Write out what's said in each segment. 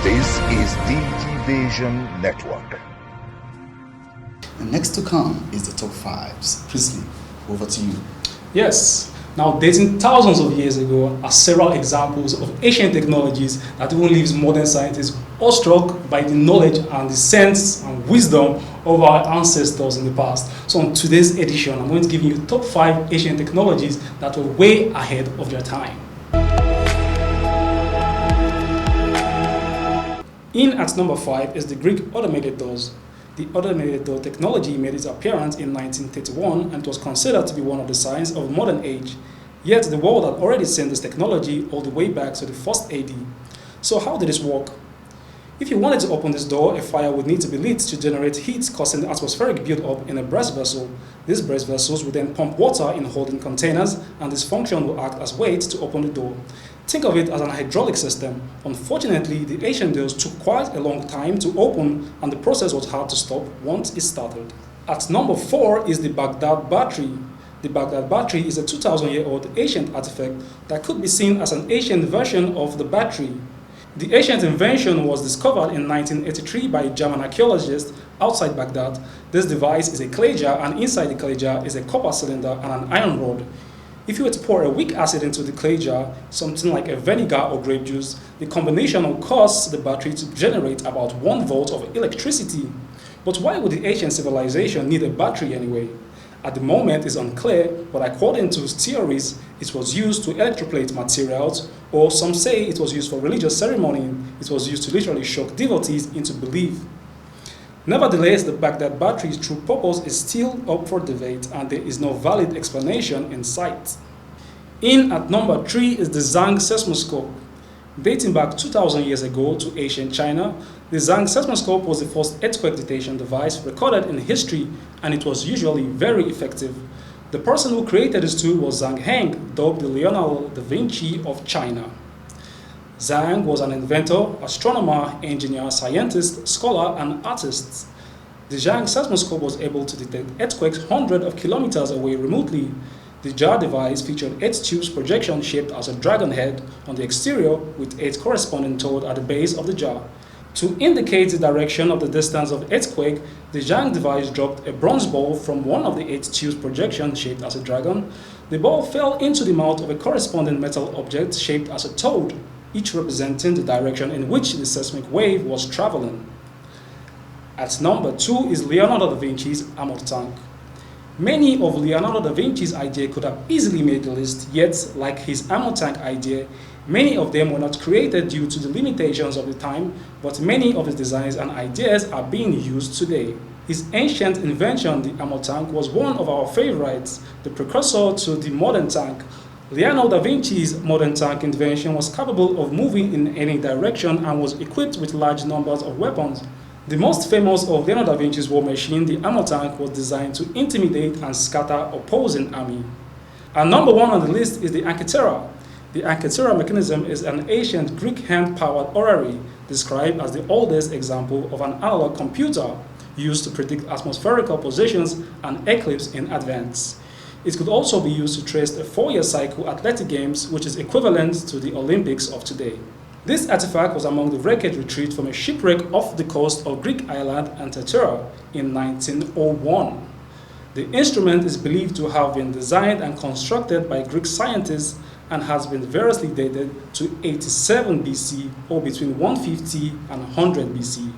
This is DG Vision Network. And next to come is the top fives. Priestley, over to you. Yes. Now, dating thousands of years ago are several examples of ancient technologies that even leaves modern scientists awestruck by the knowledge and the sense and wisdom of our ancestors in the past. So on today's edition, I'm going to give you top 5 ancient technologies that were way ahead of their time. In at number 5 is the Greek automated doors. The automated door technology made its appearance in 1931 and was considered to be one of the signs of modern age. Yet the world had already seen this technology all the way back to the 1st AD. So how did this work? If you wanted to open this door, a fire would need to be lit to generate heat, causing atmospheric build-up in a brass vessel. These brass vessels would then pump water in holding containers, and this function will act as weight to open the door. Think of it as an hydraulic system. Unfortunately, the ancient doors took quite a long time to open, and the process was hard to stop once it started. At number 4 is the Baghdad Battery. The Baghdad Battery is a 2,000-year-old ancient artifact that could be seen as an ancient version of the battery. The ancient invention was discovered in 1983 by German archaeologists outside Baghdad. This device is a clay jar, and inside the clay jar is a copper cylinder and an iron rod. If you were to pour a weak acid into the clay jar, something like a vinegar or grape juice, the combination will cause the battery to generate about 1 volt of electricity. But why would the ancient civilization need a battery anyway? At the moment, it's unclear, but according to theories, it was used to electroplate materials, or some say it was used for religious ceremony. It was used to literally shock devotees into belief. Nevertheless, the Baghdad Battery's true purpose is still up for debate, and there is no valid explanation in sight. In at number 3 is the Zhang sessmoscope. Dating back 2,000 years ago to ancient China, the Zhang sessmoscope was the first earthquake detection device recorded in history, and it was usually very effective. The person who created this tool was Zhang, dubbed the Leonardo da Vinci of China. Zhang was an inventor, astronomer, engineer, scientist, scholar, and artist. The Zhang sessmoscope was able to detect earthquakes hundreds of kilometers away remotely. The jar device featured 8 tubes projection shaped as a dragon head on the exterior with 8 corresponding toed at the base of the jar. To indicate the direction of the distance of earthquake, the Zhang device dropped a bronze ball from one of the 8 tubes projection shaped as a dragon. The ball fell into the mouth of a corresponding metal object shaped as a toad, each representing the direction in which the seismic wave was traveling. At number 2 is Leonardo da Vinci's armor tank. Many of Leonardo da Vinci's ideas could have easily made the list, yet, like his armor tank idea, many of them were not created due to the limitations of the time, but many of his designs and ideas are being used today. His ancient invention, the armor tank, was one of our favorites, the precursor to the modern tank. Leonardo da Vinci's modern tank invention was capable of moving in any direction and was equipped with large numbers of weapons. The most famous of Leonardo da Vinci's war machine, the armor tank, was designed to intimidate and scatter opposing army. And number 1 on the list is the Aquaterra. The Aquaterra Mechanism is an ancient Greek hand-powered orrery, described as the oldest example of an analog computer used to predict atmospherical positions and eclipse in advance. It could also be used to trace the 4-year cycle athletic games, which is equivalent to the Olympics of today. This artifact was among the wreckage retrieved from a shipwreck off the coast of Greek island Aquaterra in 1901. The instrument is believed to have been designed and constructed by Greek scientists and has been variously dated to 87 BC or between 150 and 100 BC.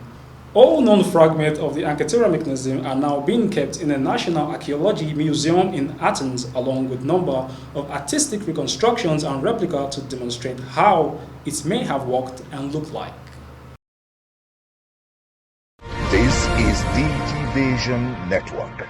All known fragments of the Aquaterra mechanism are now being kept in the National Archaeology Museum in Athens, along with a number of artistic reconstructions and replicas to demonstrate how it may have worked and looked like. This is DG Vision Network.